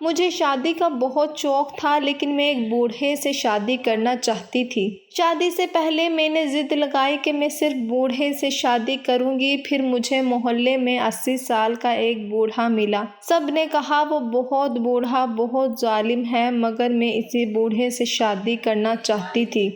مجھے شادی کا بہت شوق تھا، لیکن میں ایک بوڑھے سے شادی کرنا چاہتی تھی۔ شادی سے پہلے میں نے ضد لگائی کہ میں صرف بوڑھے سے شادی کروں گی۔ پھر مجھے محلے میں 80 سال کا ایک بوڑھا ملا۔ سب نے کہا وہ بہت بوڑھا، بہت ظالم ہے، مگر میں اسی بوڑھے سے شادی کرنا چاہتی تھی۔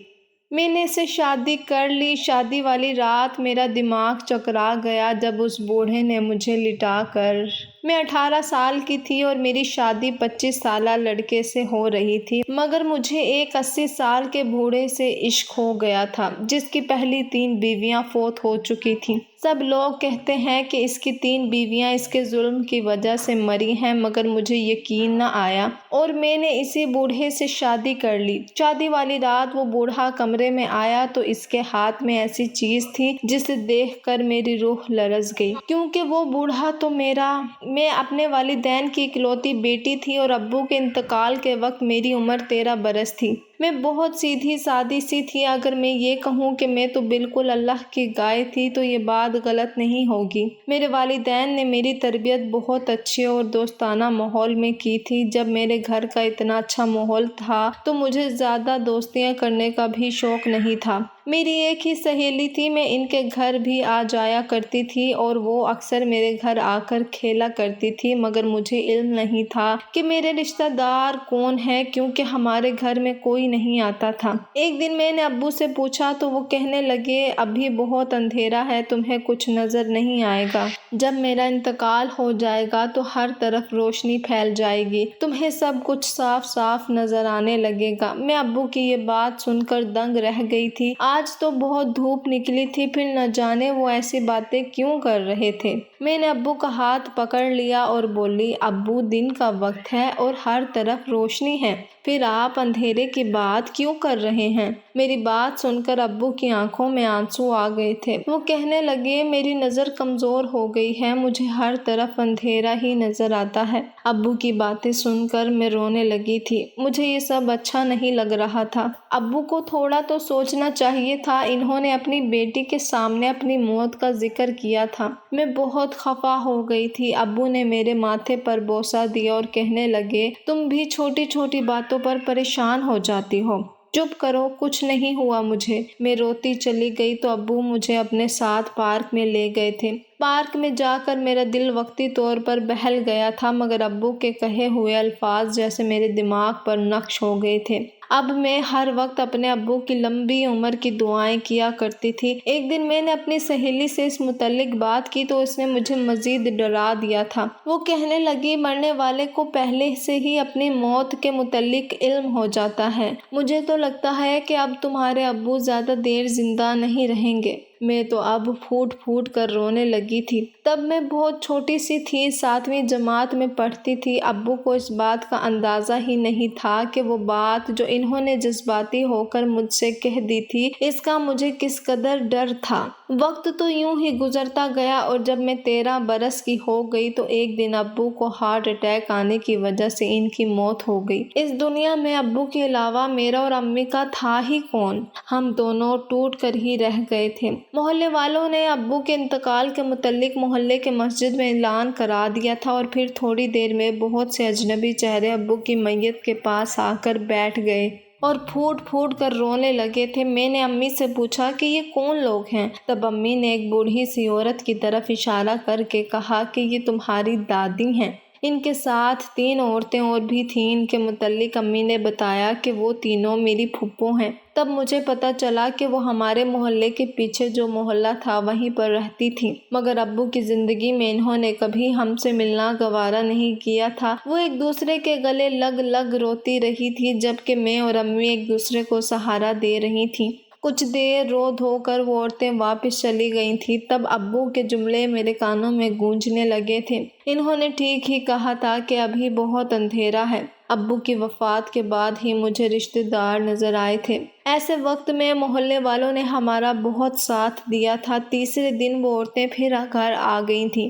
میں نے اسے شادی کر لی۔ شادی والی رات میرا دماغ چکرا گیا جب اس بوڑھے نے مجھے لٹا کر۔ میں 18 سال کی تھی اور میری شادی 25 سالہ لڑکے سے ہو رہی تھی، مگر مجھے ایک 80 سال کے بوڑھے سے عشق ہو گیا تھا جس کی پہلی 3 بیویاں فوت ہو چکی تھیں۔ سب لوگ کہتے ہیں کہ اس کی 3 بیویاں اس کے ظلم کی وجہ سے مری ہیں، مگر مجھے یقین نہ آیا اور میں نے اسی بوڑھے سے شادی کر لی۔ شادی والی رات وہ بوڑھا کمرے میں آیا تو اس کے ہاتھ میں ایسی چیز تھی جسے دیکھ کر میری روح لرز گئی، کیونکہ وہ بوڑھا تو میں اپنے والدین کی اکلوتی بیٹی تھی اور ابو کے انتقال کے وقت میری عمر 13 برس تھی۔ میں بہت سیدھی سادی سی تھی۔ اگر میں یہ کہوں کہ میں تو بالکل اللہ کی گائے تھی تو یہ بات غلط نہیں ہوگی۔ میرے والدین نے میری تربیت بہت اچھے اور دوستانہ ماحول میں کی تھی۔ جب میرے گھر کا اتنا اچھا ماحول تھا تو مجھے زیادہ دوستیاں کرنے کا بھی شوق نہیں تھا۔ میری ایک ہی سہیلی تھی، میں ان کے گھر بھی آ جایا کرتی تھی اور وہ اکثر میرے گھر آ کر کھیلا کرتی تھی، مگر مجھے علم نہیں تھا کہ میرے رشتہ دار کون ہیں، کیونکہ ہمارے گھر میں کوئی نہیں آتا تھا۔ ایک دن میں نے ابو سے پوچھا تو وہ کہنے لگے، ابھی بہت اندھیرا ہے، تمہیں کچھ نظر نہیں آئے گا۔ جب میرا انتقال ہو جائے گا تو ہر طرف روشنی پھیل جائے گی، تمہیں سب کچھ صاف صاف نظر آنے لگے گا۔ میں ابو کی یہ بات سن کر دنگ رہ گئی تھی۔ آج تو بہت دھوپ نکلی تھی، پھر نہ جانے وہ ایسی باتیں کیوں کر رہے تھے۔ میں نے ابو کا ہاتھ پکڑ لیا اور بولی، ابو دن کا وقت ہے اور ہر طرف روشنی ہے، پھر آپ اندھیرے کی بات کیوں کر رہے ہیں؟ میری بات سن کر ابو کی آنکھوں میں آنسو آ گئے تھے۔ وہ کہنے لگے، میری نظر کمزور ہو گئی ہے، مجھے ہر طرف اندھیرا ہی نظر آتا ہے۔ ابو کی باتیں سن کر میں رونے لگی تھی۔ مجھے یہ سب اچھا نہیں لگ رہا تھا۔ ابو کو تھوڑا تو سوچنا چاہیے تھا، انہوں نے اپنی بیٹی کے سامنے اپنی موت کا ذکر کیا تھا۔ میں بہت خفا ہو گئی تھی۔ ابو نے میرے ماتھے پر بوسہ دیا اور کہنے لگے، تم بھی چھوٹی چھوٹی باتوں پر پریشان ہو جاتی ہو، چپ کرو، کچھ نہیں ہوا مجھے۔ میں روتی چلی گئی تو ابو مجھے اپنے ساتھ پارک میں لے گئے تھے۔ پارک میں جا کر میرا دل وقتی طور پر بہل گیا تھا، مگر ابو کے کہے ہوئے الفاظ جیسے میرے دماغ پر نقش ہو گئے تھے۔ اب میں ہر وقت اپنے ابو کی لمبی عمر کی دعائیں کیا کرتی تھی۔ ایک دن میں نے اپنی سہیلی سے اس متعلق بات کی تو اس نے مجھے مزید ڈرا دیا تھا۔ وہ کہنے لگی، مرنے والے کو پہلے سے ہی اپنی موت کے متعلق علم ہو جاتا ہے، مجھے تو لگتا ہے کہ اب تمہارے ابو زیادہ دیر زندہ نہیں رہیں گے۔ میں تو اب پھوٹ پھوٹ کر رونے لگی تھی۔ تب میں بہت چھوٹی سی تھی، 7ویں جماعت میں پڑھتی تھی۔ ابو کو اس بات کا اندازہ ہی نہیں تھا کہ وہ بات جو انہوں نے جذباتی ہو کر مجھ سے کہہ دی تھی، اس کا مجھے کس قدر ڈر تھا۔ وقت تو یوں ہی گزرتا گیا اور جب میں 13 برس کی ہو گئی تو ایک دن ابو کو ہارٹ اٹیک آنے کی وجہ سے ان کی موت ہو گئی۔ اس دنیا میں ابو کے علاوہ میرا اور امی کا تھا ہی کون؟ ہم دونوں ٹوٹ کر ہی رہ گئے تھے۔ محلے والوں نے ابو کے انتقال کے متعلق محلے کے مسجد میں اعلان کرا دیا تھا اور پھر تھوڑی دیر میں بہت سے اجنبی چہرے ابو کی میت کے پاس آ کر بیٹھ گئے اور پھوٹ پھوٹ کر رونے لگے تھے۔ میں نے امی سے پوچھا کہ یہ کون لوگ ہیں؟ تب امی نے ایک بوڑھی سی عورت کی طرف اشارہ کر کے کہا کہ یہ تمہاری دادی ہیں۔ ان کے ساتھ 3 عورتیں اور بھی تھیں۔ ان کے متعلق امی نے بتایا کہ وہ تینوں میری پھپھو ہیں۔ تب مجھے پتا چلا کہ وہ ہمارے محلے کے پیچھے جو محلہ تھا وہیں پر رہتی تھی، مگر ابو کی زندگی میں انہوں نے کبھی ہم سے ملنا گوارا نہیں کیا تھا۔ وہ ایک دوسرے کے گلے لگ لگ روتی رہی تھی، جبکہ میں اور امی ایک دوسرے کو سہارا دے رہی تھیں۔ کچھ دیر رو دھو کر وہ عورتیں واپس چلی گئی تھیں۔ تب ابو کے جملے میرے کانوں میں گونجنے لگے تھے، انہوں نے ٹھیک ہی کہا تھا کہ ابھی بہت اندھیرا ہے۔ ابو کی وفات کے بعد ہی مجھے رشتہ دار نظر آئے تھے۔ ایسے وقت میں محلے والوں نے ہمارا بہت ساتھ دیا تھا۔ تیسرے دن وہ عورتیں پھر گھر آ گئی تھیں۔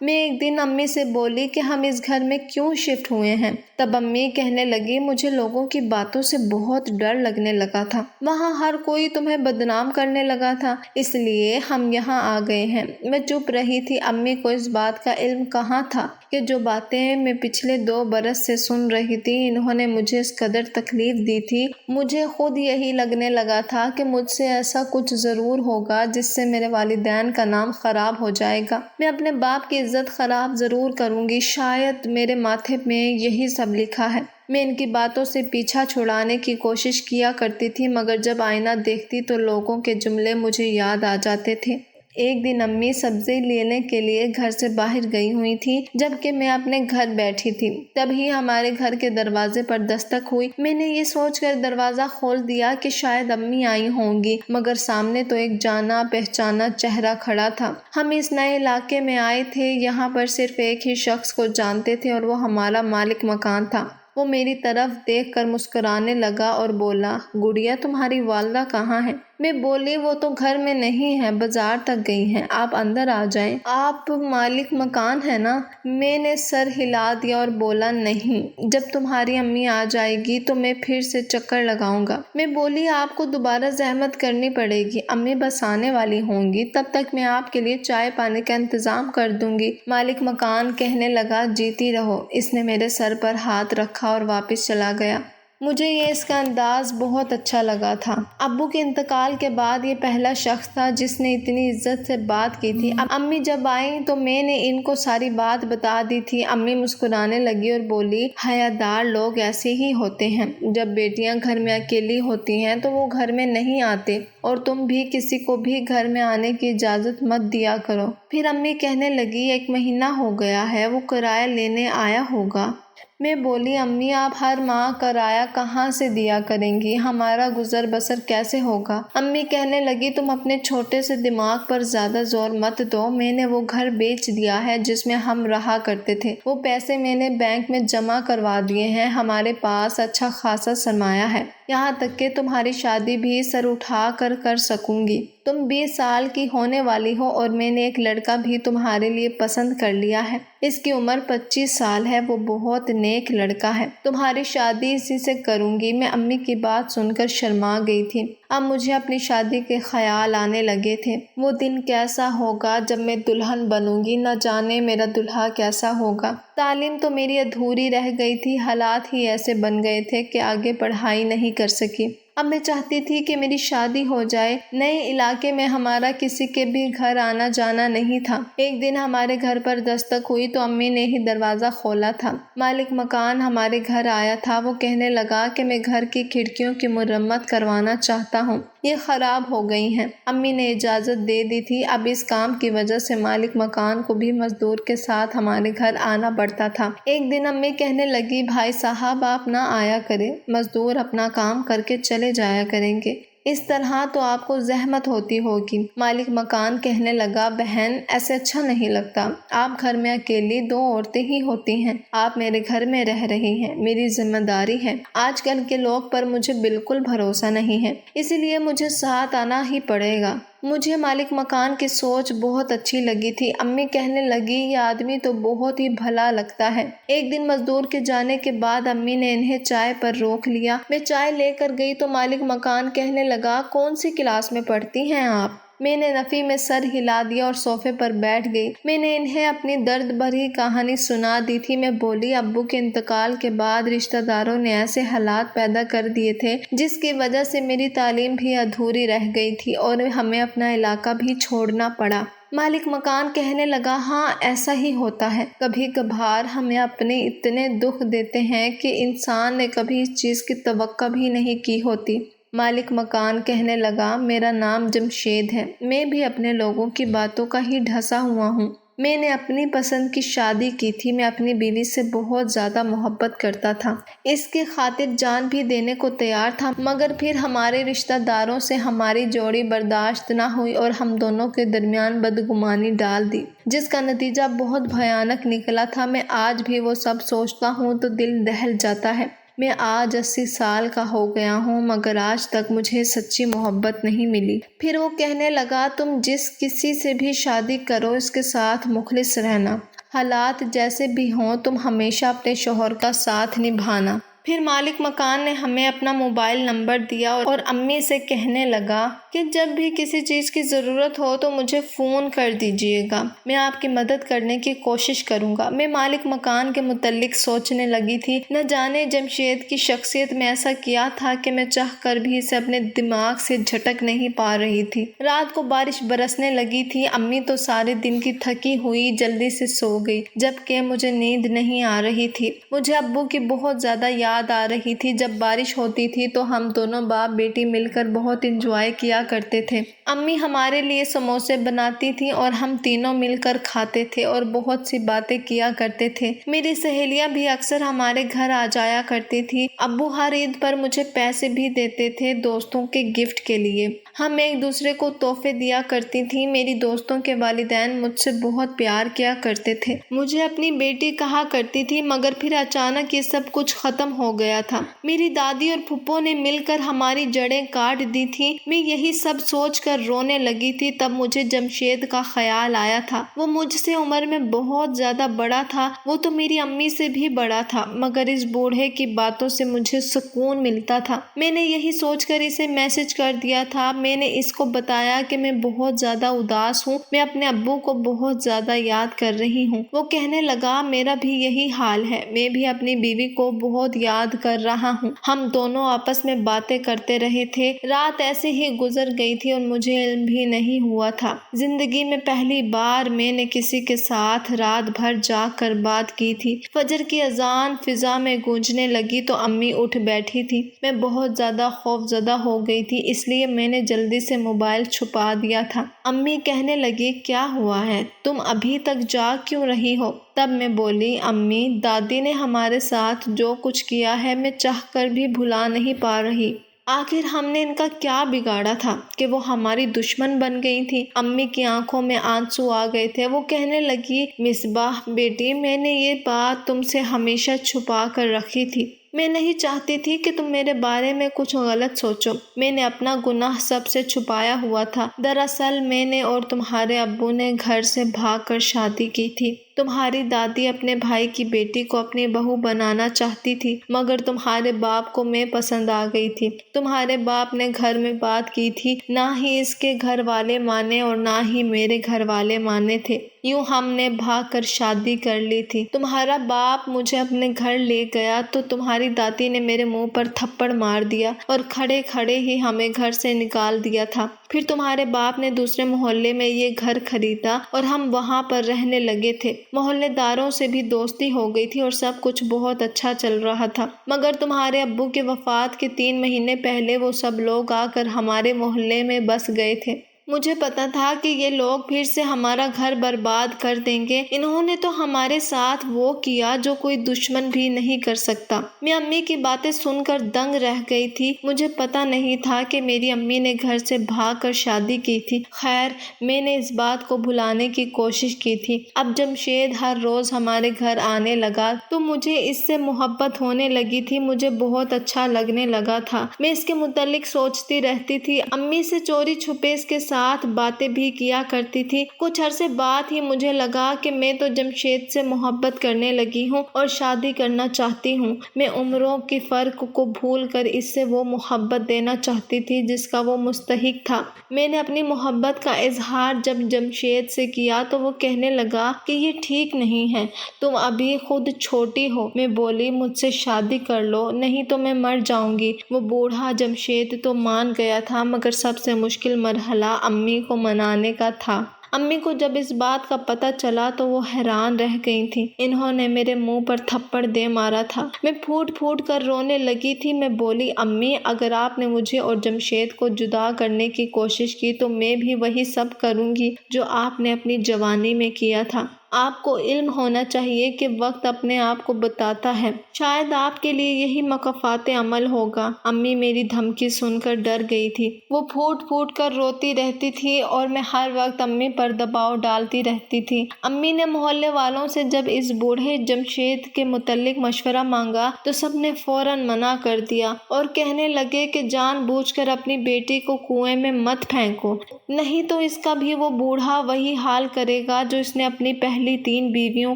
میں ایک دن امی سے بولی کہ ہم اس گھر میں کیوں شفٹ ہوئے ہیں؟ تب امی کہنے لگی مجھے لوگوں کی باتوں سے بہت ڈر لگنے لگا تھا، وہاں ہر کوئی تمہیں بدنام کرنے لگا تھا، اس لیے ہم یہاں آ گئے ہیں۔ میں چپ رہی تھی، امی کو اس بات کا علم کہاں تھا کہ جو باتیں میں پچھلے 2 برس سے سن رہی تھی انہوں نے مجھے اس قدر تکلیف دی تھی۔ مجھے خود یہی لگنے لگا تھا کہ مجھ سے ایسا کچھ ضرور ہوگا جس سے میرے والدین کا نام خراب ہو جائے گا، میں اپنے باپ کی عزت خراب ضرور کروں گی، شاید میرے ماتھے میں یہی سب لکھا ہے۔ میں ان کی باتوں سے پیچھا چھڑانے کی کوشش کیا کرتی تھی، مگر جب آئینہ دیکھتی تو لوگوں کے جملے مجھے یاد آ جاتے تھے۔ ایک دن امی سبزی لینے کے لیے گھر سے باہر گئی ہوئی تھی جبکہ میں اپنے گھر بیٹھی تھی، تبھی ہمارے گھر کے دروازے پر دستک ہوئی۔ میں نے یہ سوچ کر دروازہ کھول دیا کہ شاید امی آئی ہوں گی، مگر سامنے تو ایک جانا پہچانا چہرہ کھڑا تھا۔ ہم اس نئے علاقے میں آئے تھے، یہاں پر صرف ایک ہی شخص کو جانتے تھے اور وہ ہمارا مالک مکان تھا۔ وہ میری طرف دیکھ کر مسکرانے لگا اور بولا، گڑیا تمہاری والدہ کہاں ہے؟ میں بولی وہ تو گھر میں نہیں ہے، بازار تک گئی ہیں، آپ اندر آ جائیں۔ آپ مالک مکان ہے نا؟ میں نے سر ہلا دیا اور بولا نہیں، جب تمہاری امی آ جائے گی تو میں پھر سے چکر لگاؤں گا۔ میں بولی آپ کو دوبارہ زحمت کرنی پڑے گی، امی بس آنے والی ہوں گی، تب تک میں آپ کے لیے چائے پانی کا انتظام کر دوں گی۔ مالک مکان کہنے لگا، جیتی رہو۔ اس نے میرے سر پر ہاتھ رکھا اور واپس چلا گیا۔ مجھے اس کا انداز بہت اچھا لگا تھا۔ ابو کے انتقال کے بعد یہ پہلا شخص تھا جس نے اتنی عزت سے بات کی تھی۔ امی جب آئیں تو میں نے ان کو ساری بات بتا دی تھی۔ امی مسکرانے لگی اور بولی، حیادار لوگ ایسے ہی ہوتے ہیں، جب بیٹیاں گھر میں اکیلی ہوتی ہیں تو وہ گھر میں نہیں آتے، اور تم بھی کسی کو بھی گھر میں آنے کی اجازت مت دیا کرو۔ پھر امی کہنے لگی، 1 مہینہ ہو گیا ہے، وہ کرایہ لینے آیا ہوگا۔ میں بولی، امی آپ ہر ماہ کرایہ کہاں سے دیا کریں گی؟ ہمارا گزر بسر کیسے ہوگا؟ امی کہنے لگی، تم اپنے چھوٹے سے دماغ پر زیادہ زور مت دو، میں نے وہ گھر بیچ دیا ہے جس میں ہم رہا کرتے تھے، وہ پیسے میں نے بینک میں جمع کروا دیے ہیں، ہمارے پاس اچھا خاصا سرمایہ ہے، یہاں تک کہ تمہاری شادی بھی سر اٹھا کر سکوں گی۔ تم 20 سال کی ہونے والی ہو اور میں نے ایک لڑکا بھی تمہارے لیے پسند کر لیا ہے، اس کی عمر 25 سال ہے، وہ بہت نیک لڑکا ہے، تمہاری شادی اسی سے کروں گی۔ میں امی کی بات سن کر شرما گئی تھی، اب مجھے اپنی شادی کے خیال آنے لگے تھے۔ وہ دن کیسا ہوگا جب میں دلہن بنوں گی، نہ جانے میرا دلہا کیسا ہوگا۔ تعلیم تو میری ادھوری رہ گئی تھی، حالات ہی ایسے بن گئے تھے کہ آگے پڑھائی نہیں کر سکی۔ اب میں چاہتی تھی کہ میری شادی ہو جائے۔ نئے علاقے میں ہمارا کسی کے بھی گھر آنا جانا نہیں تھا۔ ایک دن ہمارے گھر پر دستک ہوئی تو امی نے ہی دروازہ کھولا تھا۔ مالک مکان ہمارے گھر آیا تھا۔ وہ کہنے لگا کہ میں گھر کی کھڑکیوں کی مرمت کروانا چاہتا ہوں، یہ خراب ہو گئی ہیں۔ امی نے اجازت دے دی تھی۔ اب اس کام کی وجہ سے مالک مکان کو بھی مزدور کے ساتھ ہمارے گھر آنا پڑتا تھا۔ ایک دن امی کہنے لگی، بھائی صاحب آپ نہ آیا کریں، مزدور اپنا کام کر کے چلے جایا کریں گے، اس طرح تو آپ کو زحمت ہوتی ہوگی۔ مالک مکان کہنے لگا، بہن ایسے اچھا نہیں لگتا، آپ گھر میں اکیلی 2 عورتیں ہی ہوتی ہیں، آپ میرے گھر میں رہ رہی ہیں، میری ذمہ داری ہے۔ آج کل کے لوگ پر مجھے بالکل بھروسہ نہیں ہے، اسی لیے مجھے ساتھ آنا ہی پڑے گا۔ مجھے مالک مکان کی سوچ بہت اچھی لگی تھی۔ امی کہنے لگی، یہ آدمی تو بہت ہی بھلا لگتا ہے۔ ایک دن مزدور کے جانے کے بعد امی نے انہیں چائے پر روک لیا۔ میں چائے لے کر گئی تو مالک مکان کہنے لگا، کون سی کلاس میں پڑھتی ہیں آپ؟ میں نے نفی میں سر ہلا دیا اور صوفے پر بیٹھ گئی۔ میں نے انہیں اپنی درد بھری کہانی سنا دی تھی۔ میں بولی، ابو کے انتقال کے بعد رشتہ داروں نے ایسے حالات پیدا کر دیے تھے جس کی وجہ سے میری تعلیم بھی ادھوری رہ گئی تھی اور ہمیں اپنا علاقہ بھی چھوڑنا پڑا۔ مالک مکان کہنے لگا، ہاں ایسا ہی ہوتا ہے، کبھی کبھار ہمیں اپنے اتنے دکھ دیتے ہیں کہ انسان نے کبھی اس چیز کی توقع بھی نہیں کی ہوتی۔ مالک مکان کہنے لگا، میرا نام جمشید ہے، میں بھی اپنے لوگوں کی باتوں کا ہی ڈھسا ہوا ہوں۔ میں نے اپنی پسند کی شادی کی تھی، میں اپنی بیوی سے بہت زیادہ محبت کرتا تھا، اس کی خاطر جان بھی دینے کو تیار تھا، مگر پھر ہمارے رشتہ داروں سے ہماری جوڑی برداشت نہ ہوئی اور ہم دونوں کے درمیان بدگمانی ڈال دی، جس کا نتیجہ بہت بھیانک نکلا تھا۔ میں آج بھی وہ سب سوچتا ہوں تو دل دہل جاتا ہے۔ میں آج 80 سال کا ہو گیا ہوں مگر آج تک مجھے سچی محبت نہیں ملی۔ پھر وہ کہنے لگا تم جس کسی سے بھی شادی کرو اس کے ساتھ مخلص رہنا، حالات جیسے بھی ہوں تم ہمیشہ اپنے شوہر کا ساتھ نبھانا۔ پھر مالک مکان نے ہمیں اپنا موبائل نمبر دیا اور امی سے کہنے لگا کہ جب بھی کسی چیز کی ضرورت ہو تو مجھے فون کر دیجیے گا، میں آپ کی مدد کرنے کی کوشش کروں گا۔ میں مالک مکان کے متعلق سوچنے لگی تھی، نہ جانے جمشید کی شخصیت میں ایسا کیا تھا کہ میں چاہ کر بھی اسے اپنے دماغ سے جھٹک نہیں پا رہی تھی۔ رات کو بارش برسنے لگی تھی، امی تو سارے دن کی تھکی ہوئی جلدی سے سو گئی جبکہ مجھے نیند نہیں آ رہی تھی۔ مجھے ابو کی بہت زیادہ یاد آ رہی تھی۔ جب بارش ہوتی تھی تو ہم دونوں باپ بیٹی مل کر بہت انجوائے کیا کرتے تھے۔ امی ہمارے لیے سموسے بناتی تھیں اور ہم تینوں مل کر کھاتے تھے اور بہت سی باتیں کیا کرتے تھے۔ میری سہیلیاں بھی اکثر ہمارے گھر آ جایا کرتی تھی۔ ابو ہر عید پر مجھے پیسے بھی دیتے تھے دوستوں کے گفٹ کے لیے۔ ہم ایک دوسرے کو تحفے دیا کرتی تھیں۔ میری دوستوں کے والدین مجھ سے بہت پیار کیا کرتے تھے، مجھے اپنی بیٹی کہا کرتی تھی، مگر پھر اچانک یہ سب کچھ ختم ہو گیا تھا۔ میری دادی اور پھپھو نے مل کر ہماری جڑیں کاٹ دی تھیں۔ میں یہی سب سوچ کر رونے لگی تھی، تب مجھے جمشید کا خیال آیا تھا۔ وہ مجھ سے عمر میں بہت زیادہ بڑا تھا، وہ تو میری امی سے بھی بڑا تھا، مگر اس بوڑھے کی باتوں سے مجھے سکون ملتا تھا۔ میں نے یہی سوچ کر اسے میسج کر دیا تھا۔ میں نے اس کو بتایا کہ میں بہت زیادہ اداس ہوں، میں اپنے ابو کو بہت زیادہ یاد کر رہی ہوں۔ وہ کہنے لگا میرا بھی یہی حال ہے، میں بھی اپنی بیوی کو بہت یاد کر رہا ہوں۔ ہم دونوں آپس میں باتیں کرتے رہے تھے۔ رات ایسے ہی گزر گئی تھی اور مجھے علم بھی نہیں ہوا تھا۔ زندگی میں پہلی بار میں نے کسی کے ساتھ رات بھر جاگ کر بات کی تھی۔ فجر کی اذان فضا میں گونجنے لگی تو امی اٹھ بیٹھی تھی۔ میں بہت زیادہ خوف زدہ ہو گئی تھی، اس لیے میں نے جلدی سے موبائل چھپا دیا تھا۔ امی کہنے لگی کیا ہوا ہے، تم ابھی تک جاگ کیوں رہی ہو؟ تب میں بولی امی دادی نے ہمارے ساتھ جو کچھ کیا ہے میں چاہ کر بھی بھلا نہیں پا رہی۔ آخر ہم نے ان کا کیا بگاڑا تھا کہ وہ ہماری دشمن بن گئی تھی؟ امی کی آنکھوں میں آنسو آ گئے تھے۔ وہ کہنے لگی مصباح بیٹی، میں نے یہ بات تم سے ہمیشہ چھپا کر رکھی تھی۔ میں نہیں چاہتی تھی کہ تم میرے بارے میں کچھ غلط سوچو۔ میں نے اپنا گناہ سب سے چھپایا ہوا تھا۔ دراصل میں نے اور تمہارے ابو نے گھر سے بھاگ کر شادی کی تھی۔ تمہاری دادی اپنے بھائی کی بیٹی کو اپنی بہو بنانا چاہتی تھی، مگر تمہارے باپ کو میں پسند آ گئی تھی۔ تمہارے باپ نے گھر میں بات کی تھی، نہ ہی اس کے گھر والے مانے اور نہ ہی میرے گھر والے مانے تھے، یوں ہم نے بھاگ کر شادی کر لی تھی۔ تمہارا باپ مجھے اپنے گھر لے گیا تو تمہاری دادی نے میرے منہ پر تھپڑ مار دیا اور کھڑے کھڑے ہی ہمیں گھر سے نکال دیا تھا۔ پھر تمہارے باپ نے دوسرے محلے میں یہ گھر خریدا اور ہم وہاں پر رہنے لگے تھے۔ محلے داروں سے بھی دوستی ہو گئی تھی اور سب کچھ بہت اچھا چل رہا تھا، مگر تمہارے ابو کی وفات کے 3 مہینے پہلے وہ سب لوگ آ کر ہمارے محلے میں بس گئے تھے۔ مجھے پتا تھا کہ یہ لوگ پھر سے ہمارا گھر برباد کر دیں گے۔ انہوں نے تو ہمارے ساتھ وہ کیا جو کوئی دشمن بھی نہیں کر سکتا۔ میں امی کی باتیں سن کر دنگ رہ گئی تھی۔ مجھے پتا نہیں تھا کہ میری امی نے گھر سے بھاگ کر شادی کی تھی۔ خیر، میں نے اس بات کو بھلانے کی کوشش کی تھی۔ اب جمشید ہر روز ہمارے گھر آنے لگا تو مجھے اس سے محبت ہونے لگی تھی، مجھے بہت اچھا لگنے لگا تھا۔ میں اس کے متعلق سوچتی رہتی تھی، امی سے چوری چھپے اس کے ساتھ باتیں بھی کیا کرتی تھی۔ کچھ عرصے بعد ہی مجھے لگا کہ میں تو جمشید سے محبت کرنے لگی ہوں اور شادی کرنا چاہتی ہوں۔ میں عمروں کے فرق کو بھول کر اس سے وہ محبت دینا چاہتی تھی جس کا وہ مستحق تھا۔ میں نے اپنی محبت کا اظہار جب جمشید سے کیا تو وہ کہنے لگا کہ یہ ٹھیک نہیں ہے، تم ابھی خود چھوٹی ہو۔ میں بولی مجھ سے شادی کر لو، نہیں تو میں مر جاؤں گی۔ وہ بوڑھا جمشید تو مان گیا تھا، مگر سب سے مشکل مرحلہ امی کو منانے کا تھا۔ امی کو جب اس بات کا پتہ چلا تو وہ حیران رہ گئی تھیں۔ انہوں نے میرے منہ پر تھپڑ دے مارا تھا۔ میں پھوٹ پھوٹ کر رونے لگی تھی۔ میں بولی امی اگر آپ نے مجھے اور جمشید کو جدا کرنے کی کوشش کی تو میں بھی وہی سب کروں گی جو آپ نے اپنی جوانی میں کیا تھا۔ آپ کو علم ہونا چاہیے کہ وقت اپنے آپ کو بتاتا ہے، شاید آپ کے لیے یہی مکافات عمل ہوگا۔ امی میری دھمکی سن کر ڈر گئی تھی، وہ پھوٹ پھوٹ کر روتی رہتی تھی اور میں ہر وقت امی پر دباؤ ڈالتی رہتی تھی۔ امی نے محلے والوں سے جب اس بوڑھے جمشید کے متعلق مشورہ مانگا تو سب نے فوراً منع کر دیا اور کہنے لگے کہ جان بوجھ کر اپنی بیٹی کو کنویں میں مت پھینکو، نہیں تو اس کا بھی وہ بوڑھا وہی حال کرے گا جو اس نے اپنی پہلی 3 بیویوں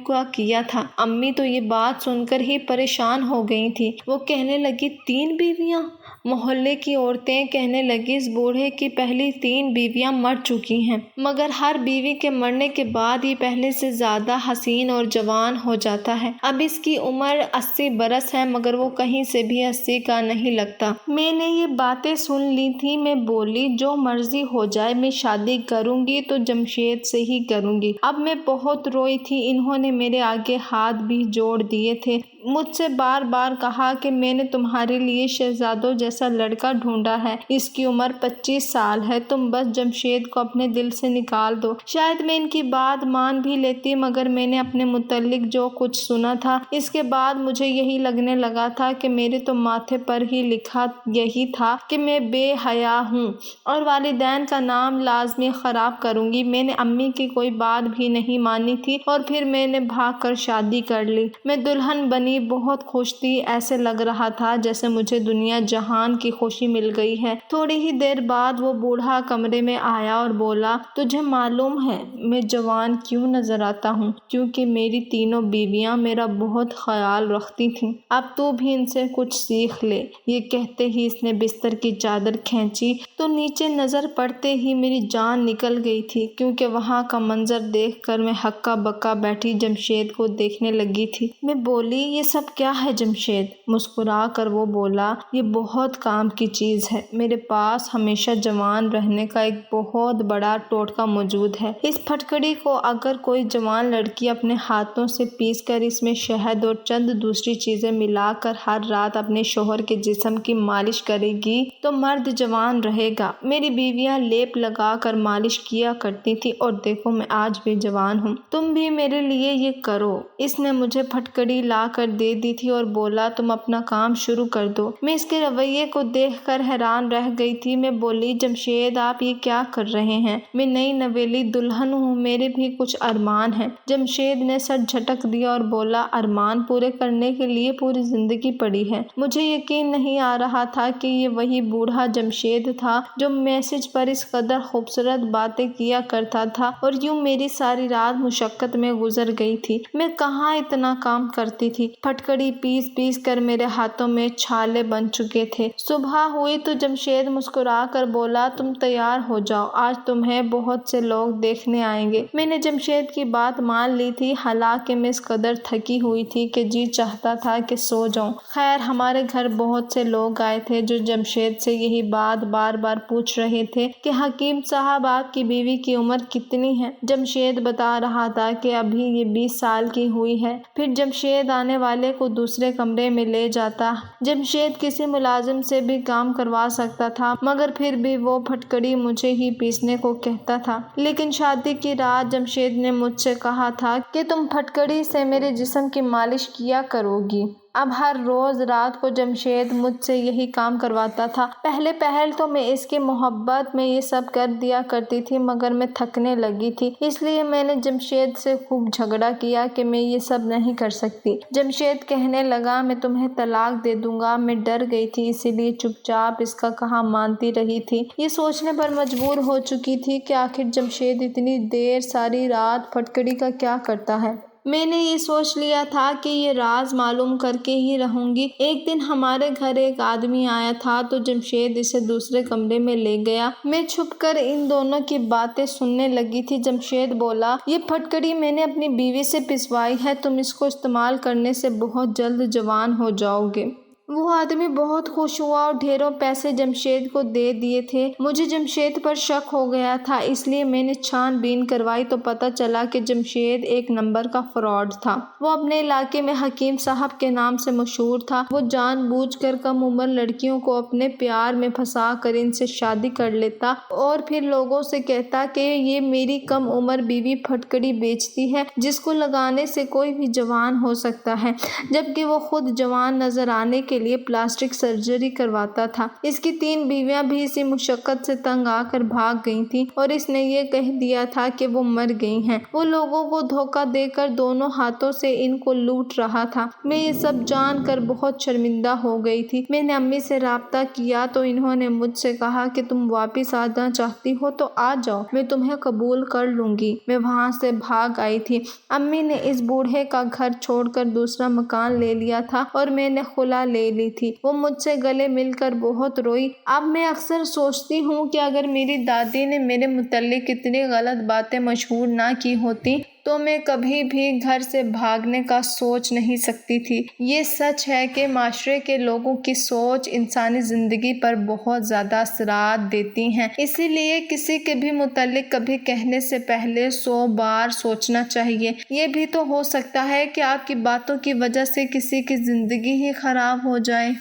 کا کیا تھا۔ امی تو یہ بات سن کر ہی پریشان ہو گئی تھی، وہ کہنے لگی 3 بیویاں؟ محلے کی عورتیں کہنے لگی اس بوڑھے کی پہلی 3 بیویاں مر چکی ہیں، مگر ہر بیوی کے مرنے کے بعد یہ پہلے سے زیادہ حسین اور جوان ہو جاتا ہے۔ اب اس کی عمر 80 برس ہے مگر وہ کہیں سے بھی 80 کا نہیں لگتا۔ میں نے یہ باتیں سن لی تھی، میں بولی جو مرضی ہو جائے، میں شادی کروں گی تو جمشید سے ہی کروں گی۔ اب میں بہت روئی تھی، انہوں نے میرے آگے ہاتھ بھی جوڑ دیے تھے، مجھ سے بار بار کہا کہ میں نے تمہارے لیے شہزادوں جیسا لڑکا ڈھونڈا ہے، اس کی عمر 25 سال ہے، تم بس جمشید کو اپنے دل سے نکال دو۔ شاید میں ان کی بات مان بھی لیتی مگر میں نے اپنے متعلق جو کچھ سنا تھا اس کے بعد مجھے یہی لگنے لگا تھا کہ میرے تو ماتھے پر ہی لکھا یہی تھا کہ میں بے حیا ہوں اور والدین کا نام لازمی خراب کروں گی۔ میں نے امی کی کوئی بات بھی نہیں مانی تھی اور پھر میں نے بھاگ کر شادی کر لی۔ میں دلہن بنی، بہت خوش تھی، ایسے لگ رہا تھا جیسے مجھے دنیا جہان کی خوشی مل گئی ہے۔ تھوڑی ہی دیر بعد وہ بوڑھا کمرے میں آیا اور بولا تجھے معلوم ہے میں جوان کیوں نظر آتا ہوں؟ کیونکہ میری تینوں بیویاں میرا بہت خیال رکھتی تھیں، اب تو بھی ان سے کچھ سیکھ لے۔ یہ کہتے ہی اس نے بستر کی چادر کھینچی تو نیچے نظر پڑتے ہی میری جان نکل گئی تھی، کیونکہ وہاں کا منظر دیکھ کر میں ہکا بکا بیٹھی جمشید کو دیکھنے لگی تھی۔ میں بولی یہ سب کیا ہے جمشید؟ مسکرا کر وہ بولا یہ بہت کام کی چیز ہے، میرے پاس ہمیشہ جوان رہنے کا ایک بہت بڑا ٹوٹکا موجود ہے۔ اس پھٹکڑی کو اگر کوئی جوان لڑکی اپنے ہاتھوں سے پیس کر اس میں شہد اور چند دوسری چیزیں ملا کر ہر رات اپنے شوہر کے جسم کی مالش کرے گی تو مرد جوان رہے گا۔ میری بیویاں لیپ لگا کر مالش کیا کرتی تھی اور دیکھو میں آج بھی جوان ہوں، تم بھی میرے لیے یہ کرو۔ اس نے مجھے پھٹکڑی لا کر دے دی تھی اور بولا تم اپنا کام شروع کر دو۔ میں اس کے رویے کو دیکھ کر حیران رہ گئی تھی۔ میں بولی جمشید آپ یہ کیا کر رہے ہیں؟ میں نئی نویلی دلہن ہوں، میرے بھی کچھ ارمان ہیں۔ جمشید نے سر جھٹک دیا اور بولا ارمان پورے کرنے کے لیے پوری زندگی پڑی ہے۔ مجھے یقین نہیں آ رہا تھا کہ یہ وہی بوڑھا جمشید تھا جو میسج پر اس قدر خوبصورت باتیں کیا کرتا تھا اور یوں میری ساری رات مشقت میں گزر گئی تھی۔ میں کہاں اتنا کام کرتی تھی، پھٹکڑی پیس پیس کر میرے ہاتھوں میں چھالے بن چکے تھے۔ صبح ہوئی تو جمشید مسکرا کر بولا تم تیار ہو جاؤ، آج تمہیں بہت سے لوگ دیکھنے آئیں گے۔ میں نے جمشید کی بات مان لی تھی، حالانکہ میں اس قدر تھکی ہوئی تھی کہ جی چاہتا تھا کہ سو جاؤں۔ خیر ہمارے گھر بہت سے لوگ آئے تھے جو جمشید سے یہی بات بار بار پوچھ رہے تھے کہ حکیم صاحب آپ کی بیوی کی عمر کتنی ہے؟ جمشید بتا رہا تھا کہ ابھی یہ 20 سال کی ہوئی ہے۔ پھر جمشید آنے والے کو دوسرے کمرے میں لے جاتا۔ جمشید کسی ملازم سے بھی کام کروا سکتا تھا مگر پھر بھی وہ پھٹکڑی مجھے ہی پیسنے کو کہتا تھا۔ لیکن شادی کی رات جمشید نے مجھ سے کہا تھا کہ تم پھٹکڑی سے میرے جسم کی مالش کیا کرو گی۔ اب ہر روز رات کو جمشید مجھ سے یہی کام کرواتا تھا۔ پہلے پہل تو میں اس کی محبت میں یہ سب کر دیا کرتی تھی مگر میں تھکنے لگی تھی، اس لیے میں نے جمشید سے خوب جھگڑا کیا کہ میں یہ سب نہیں کر سکتی۔ جمشید کہنے لگا میں تمہیں طلاق دے دوں گا۔ میں ڈر گئی تھی اسی لیے چپ چاپ اس کا کہا مانتی رہی تھی۔ یہ سوچنے پر مجبور ہو چکی تھی کہ آخر جمشید اتنی دیر ساری رات پھٹکڑی کا کیا کرتا ہے۔ میں نے یہ سوچ لیا تھا کہ یہ راز معلوم کر کے ہی رہوں گی۔ ایک دن ہمارے گھر ایک آدمی آیا تھا تو جمشید اسے دوسرے کمرے میں لے گیا۔ میں چھپ کر ان دونوں کی باتیں سننے لگی تھی۔ جمشید بولا یہ پھٹکڑی میں نے اپنی بیوی سے پسوائی ہے، تم اس کو استعمال کرنے سے بہت جلد جوان ہو جاؤ گے۔ وہ آدمی بہت خوش ہوا اور ڈھیروں پیسے جمشید کو دے دیے تھے۔ مجھے جمشید پر شک ہو گیا تھا، اس لیے میں نے چھان بین کروائی تو پتہ چلا کہ جمشید ایک نمبر کا فراڈ تھا۔ وہ اپنے علاقے میں حکیم صاحب کے نام سے مشہور تھا۔ وہ جان بوجھ کر کم عمر لڑکیوں کو اپنے پیار میں پھنسا کر ان سے شادی کر لیتا اور پھر لوگوں سے کہتا کہ یہ میری کم عمر بیوی پھٹکڑی بیچتی ہے جس کو لگانے سے کوئی بھی جوان ہو سکتا ہے، جبکہ وہ خود جوان نظر آنے کے لیے پلاسٹک سرجری کرواتا تھا۔ اس کی 3 بیویاں بھی اسی مشقت سے تنگ آ کر بھاگ گئی تھیں اور اس نے یہ کہہ دیا تھا کہ وہ مر گئی ہیں۔ وہ لوگوں کو دھوکہ دے کر دونوں ہاتھوں سے ان کو لوٹ رہا تھا۔ میں یہ سب جان کر بہت شرمندہ ہو گئی تھی۔ میں نے امی سے رابطہ کیا تو انہوں نے مجھ سے کہا کہ تم واپس آنا چاہتی ہو تو آ جاؤ، میں تمہیں قبول کر لوں گی۔ میں وہاں سے بھاگ آئی تھی۔ امی نے اس بوڑھے کا گھر چھوڑ کر دوسرا مکان لے لیا تھا اور میں نے خلا لے لی تھی۔ وہ مجھ سے گلے مل کر بہت روئی۔ اب میں اکثر سوچتی ہوں کہ اگر میری دادی نے میرے متعلق اتنی غلط باتیں مشہور نہ کی ہوتیں تو میں کبھی بھی گھر سے بھاگنے کا سوچ نہیں سکتی تھی۔ یہ سچ ہے کہ معاشرے کے لوگوں کی سوچ انسانی زندگی پر بہت زیادہ اثرات دیتی ہیں، اسی لیے کسی کے بھی متعلق کبھی کہنے سے پہلے 100 بار سوچنا چاہیے۔ یہ بھی تو ہو سکتا ہے کہ آپ کی باتوں کی وجہ سے کسی کی زندگی ہی خراب ہو جائے۔